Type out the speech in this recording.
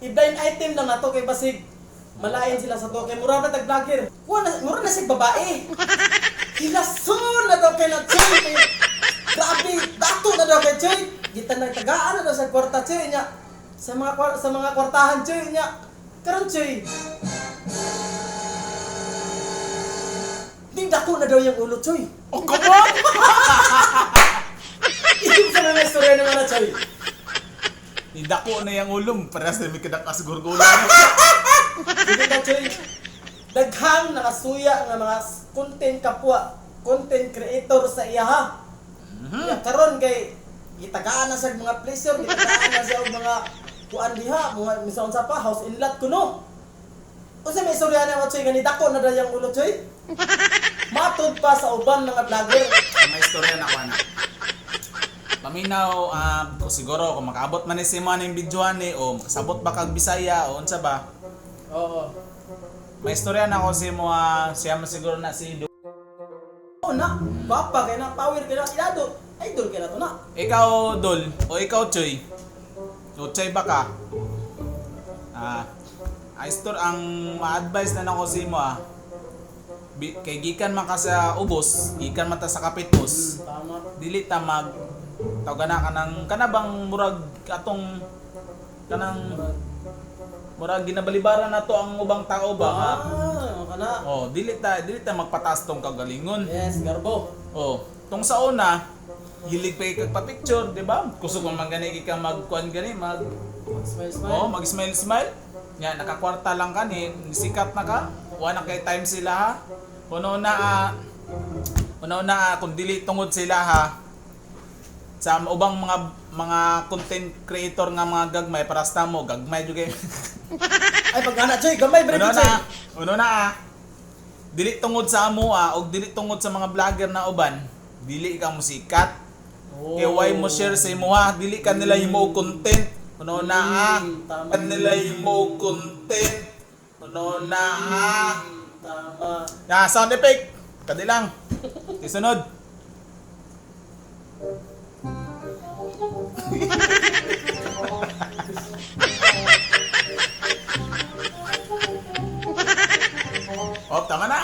i-blind item lang na to kay basig malain sila sa to kay mura na tag-vlogger. Mura na sig babae. Hilason na daw kay na Choy. Grabe, dato na daw kay Choy. Kita nang tagaan na daw sa kwarta Choy niya. Sa mga kwartahan Choy niya. Karon Choy. Di dako na daw yung ulo Choy. Oh, come on! Ibig sa mga istorya naman na Choy. Idako na yung ulong, parehas na may kadakas gurgula. Sige na Choy. Daghang nakasuya nga mga content kapwa, content creator sa iya ha. Ya karon kay gitagaan na sa mga pleasure, gitagaan na sa mga kuan diha, mga misaon sa pa house in lot kuno. Unsa may istorya na mo Choy gani dako na dayang ulo Choy? Matud pa sa uban mga vlogger. May istorya na ko na. Paminaw, siguro kung makaabot man ni si mo ng videoan ni o makasabot ba kag Bisaya o unsa ba? Oo. May istorya na ko si mo, siya man siguro na si Oh na, papa kay na power kay na idol. Idol kay na to na. Ikaw, Dol, o ikaw, Choy. O Choy ba ka? Ang ma-advise na nako si mo, kay gikan man ka sa ubos, gikan man ta sa kapitos, Tama. dili ta mag tawag na kanabang murag atong kanang murag ginabalibaran nato ang ubang tao ba nga. Kana. Oh, dili ta magpatas tong kagalingon. Yes, garbo. Oh, tong sa una, hilig pa kag pa-picture, di ba? Kusog man gani ka magkuan gani, Smile, smile. oh, mag-smile. Nya nakakwarta lang ka ni, sikat na ka. Wa na kay time sila ha. Uno na kung dili tungod sila ha. Sa ubang mga content creator nga mga gagmay para sa mo, gagmay jud kay. Ay pagana Choy, gamay bre Choy. Uno na dili tungod sa amo og dili tungod sa mga vlogger na uban, dili ka mo sikat. Kay why mo share sa imo ha, dili ka nila himo og content. Uno na tama. nila himo og content. Uno na Tama. Ya, sound effect. Kadi lang. Isunod. Oh, tama na.